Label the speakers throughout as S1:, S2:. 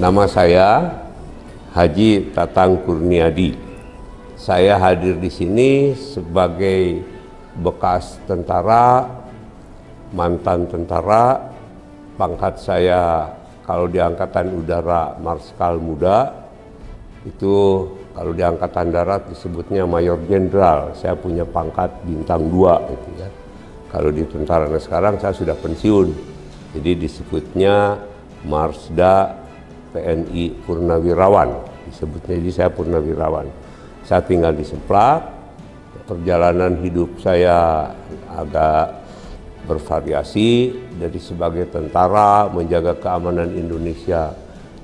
S1: Nama saya Haji Tatang Kurniadi. Saya hadir di sini sebagai bekas tentara, mantan tentara. Pangkat saya kalau di Angkatan Udara Marskal Muda, itu kalau di Angkatan Darat disebutnya Mayor Jenderal. Saya punya pangkat bintang 2 gitu ya. Kalau di tentara sekarang saya sudah pensiun, jadi disebutnya Marsda PNI Purnawirawan, disebutnya. Jadi saya Purnawirawan. Saya tinggal di Semplak. Perjalanan hidup saya agak bervariasi, dari sebagai tentara menjaga keamanan Indonesia.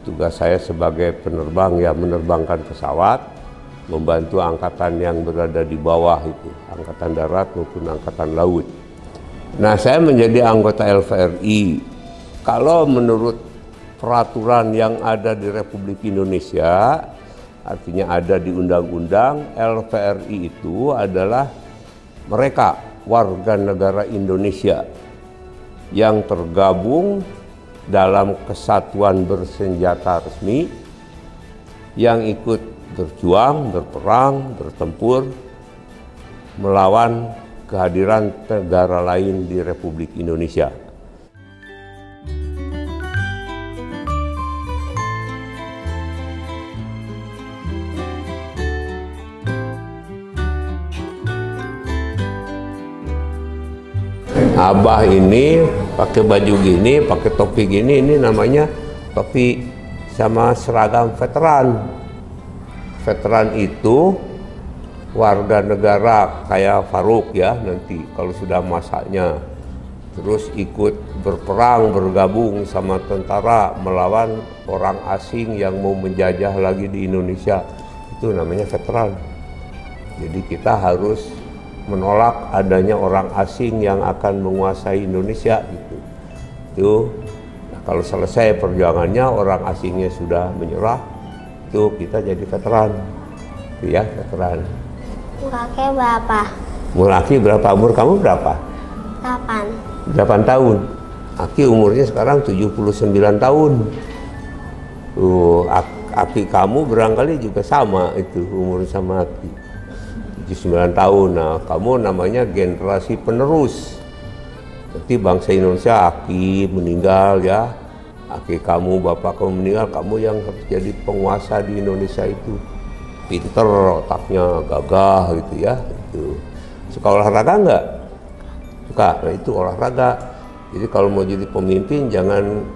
S1: Tugas saya sebagai penerbang ya menerbangkan pesawat, membantu angkatan yang berada di bawah itu, angkatan darat maupun angkatan laut. Nah, saya menjadi anggota LVRI. Kalau menurut peraturan yang ada di Republik Indonesia, artinya ada di undang-undang, LVRI itu adalah mereka warga negara Indonesia yang tergabung dalam kesatuan bersenjata resmi yang ikut berjuang, berperang, bertempur melawan kehadiran negara lain di Republik Indonesia. Abah ini pakai baju gini, pakai topi gini, ini namanya topi sama seragam veteran. Veteran itu warga negara kayak Faruk ya, nanti kalau sudah masanya, terus ikut berperang, bergabung sama tentara melawan orang asing yang mau menjajah lagi di Indonesia. Itu namanya veteran. Jadi kita harus menolak adanya orang asing yang akan menguasai Indonesia gitu. Itu nah, kalau selesai perjuangannya, orang asingnya sudah menyerah, itu kita jadi veteran. Itu ya, veteran.
S2: Umurnya berapa?
S1: Aki berapa? Umur kamu berapa?
S2: 8.
S1: 8 tahun. Aki umurnya sekarang 79 tahun. Tuh, Aki kamu barangkali juga sama itu umur sama Aki. 9 tahun. Nah, kamu namanya generasi penerus. Nanti bangsa Indonesia, Aki meninggal ya, Aki kamu, bapak kamu meninggal, kamu yang harus jadi penguasa di Indonesia itu. Pinter, otaknya gagah gitu ya. Itu. Suka olahraga enggak? Suka. Nah, itu olahraga. Jadi kalau mau jadi pemimpin jangan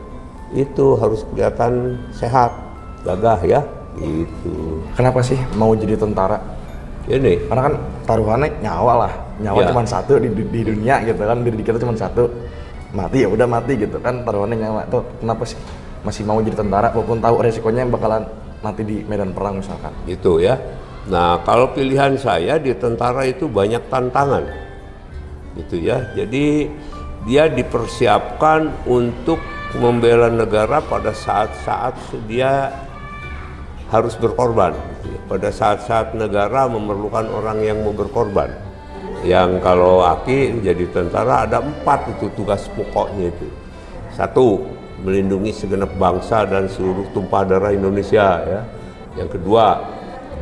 S1: itu, harus kelihatan sehat, gagah ya. Gitu.
S3: Kenapa sih mau jadi tentara?
S1: Ini
S3: Karena kan taruhannya nyawa lah, nyawa
S1: ya.
S3: cuma satu di dunia gitu kan, diri kita cuma satu, mati ya udah mati gitu kan, taruhannya nyawa. Tuh kenapa sih masih mau jadi tentara walaupun tahu resikonya bakalan mati di medan perang misalkan?
S1: Itu ya. Nah, kalau pilihan saya di tentara itu banyak tantangan, gitu ya. Jadi dia dipersiapkan untuk membela negara pada saat-saat dia harus berkorban. Pada saat-saat negara memerlukan orang yang mau berkorban. Yang kalau Aki jadi tentara ada 4 itu tugas pokoknya itu. 1, melindungi segenap bangsa dan seluruh tumpah darah Indonesia ya. Yang kedua,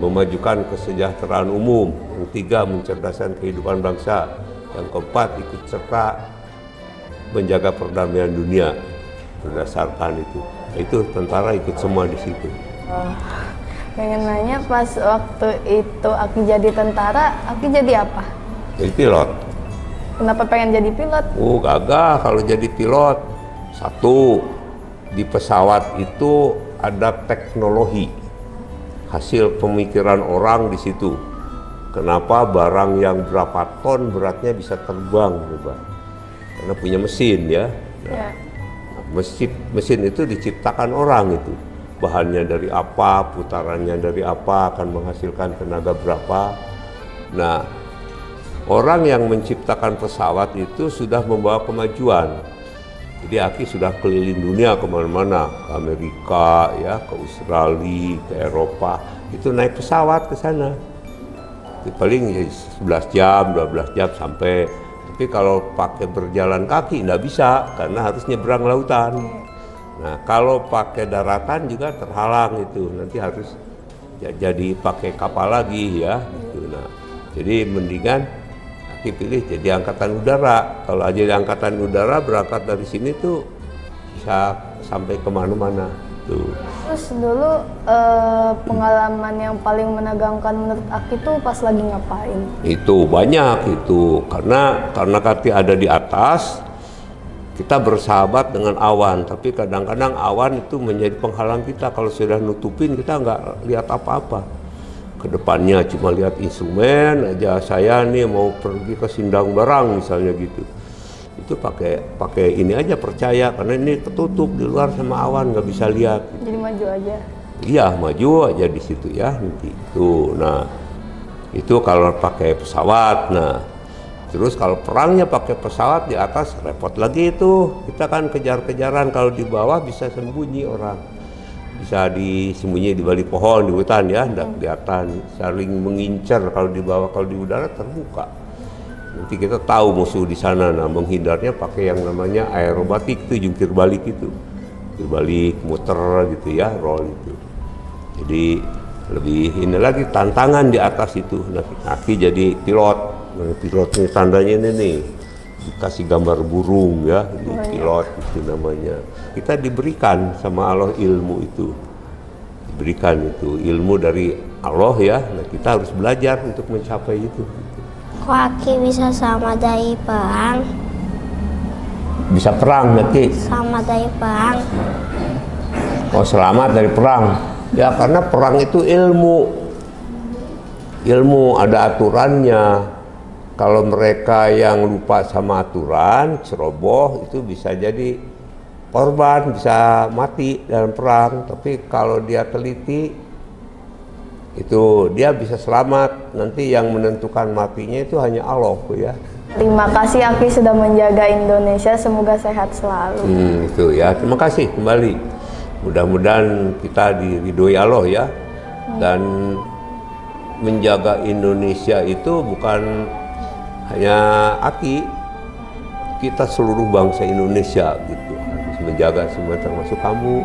S1: memajukan kesejahteraan umum. Yang 3, mencerdaskan kehidupan bangsa. Yang keempat, ikut serta menjaga perdamaian dunia. Berdasarkan itu tentara ikut semua di situ.
S4: Pengen nanya, pas waktu itu Aki jadi tentara, Aki jadi apa?
S1: Jadi pilot.
S4: Kenapa pengen jadi pilot?
S1: Gagah kalau jadi pilot. 1, di pesawat itu ada teknologi, hasil pemikiran orang di situ. Kenapa barang yang berapa ton beratnya bisa terbang, coba? Karena punya mesin ya. Nah, mesin itu diciptakan orang itu. Bahannya dari apa, putarannya dari apa, akan menghasilkan tenaga berapa. Nah, orang yang menciptakan pesawat itu sudah membawa kemajuan. Jadi Aki sudah keliling dunia kemana-mana, ke Amerika, ya, ke Australia, ke Eropa. Itu naik pesawat ke sana. Itu paling 11 jam, 12 jam sampai. Tapi kalau pakai berjalan kaki nggak bisa, karena harus nyebrang lautan. Nah, kalau pakai daratan juga terhalang itu, nanti harus jadi pakai kapal lagi ya. Gitu. Nah, jadi mendingan Aki pilih jadi angkatan udara. Kalau aja di angkatan udara berangkat dari sini tuh bisa sampai kemana-mana. Tuh.
S4: Terus dulu pengalaman yang paling menegangkan menurut Aki tuh pas lagi ngapain?
S1: Itu banyak itu karena Kati ada di atas. Kita bersahabat dengan awan, tapi kadang-kadang awan itu menjadi penghalang kita. Kalau sudah nutupin kita nggak lihat apa-apa. Kedepannya cuma lihat instrumen aja. Saya nih mau pergi ke Sindang Barang misalnya gitu. Itu pakai ini aja percaya karena ini ketutup di luar sama awan nggak bisa lihat.
S4: Jadi maju aja.
S1: Iya maju aja di situ ya nanti itu. Nah itu kalau pakai pesawat. Nah terus kalau perangnya pakai pesawat di atas repot lagi itu. Kita kan kejar-kejaran, kalau di bawah bisa sembunyi orang. Bisa disembunyi di balik pohon, di hutan ya, tidak kelihatan. Saling mengincar kalau di bawah, kalau di udara terbuka. Nanti kita tahu musuh di sana. Nah menghindarnya pakai yang namanya aerobatik itu, jungkir balik itu. Jungkir balik, muter gitu ya, roll itu. Jadi lebih ini lagi tantangan di atas itu. Nah, Aki jadi pilot. Nah, pilotnya tandanya ini nih, dikasih gambar burung ya, ini pilot itu namanya. Kita diberikan sama Allah ilmu itu, diberikan itu ilmu dari Allah ya. Nah, kita harus belajar untuk mencapai itu.
S2: Kok Aki bisa sama dari perang?
S1: Bisa perang nanti?
S2: Sama dari perang.
S1: Oh selamat dari perang? Ya karena perang itu ilmu ada aturannya. Kalau mereka yang lupa sama aturan, ceroboh, itu bisa jadi korban, bisa mati dalam perang. Tapi kalau dia teliti, itu dia bisa selamat. Nanti yang menentukan matinya itu hanya Allah ya.
S4: Terima kasih Aki sudah menjaga Indonesia, semoga sehat selalu.
S1: Itu ya, terima kasih kembali. Mudah-mudahan kita diridhoi Allah ya. Dan menjaga Indonesia itu bukan hanya Aki, kita seluruh bangsa Indonesia gitu harus menjaga semua, termasuk kamu.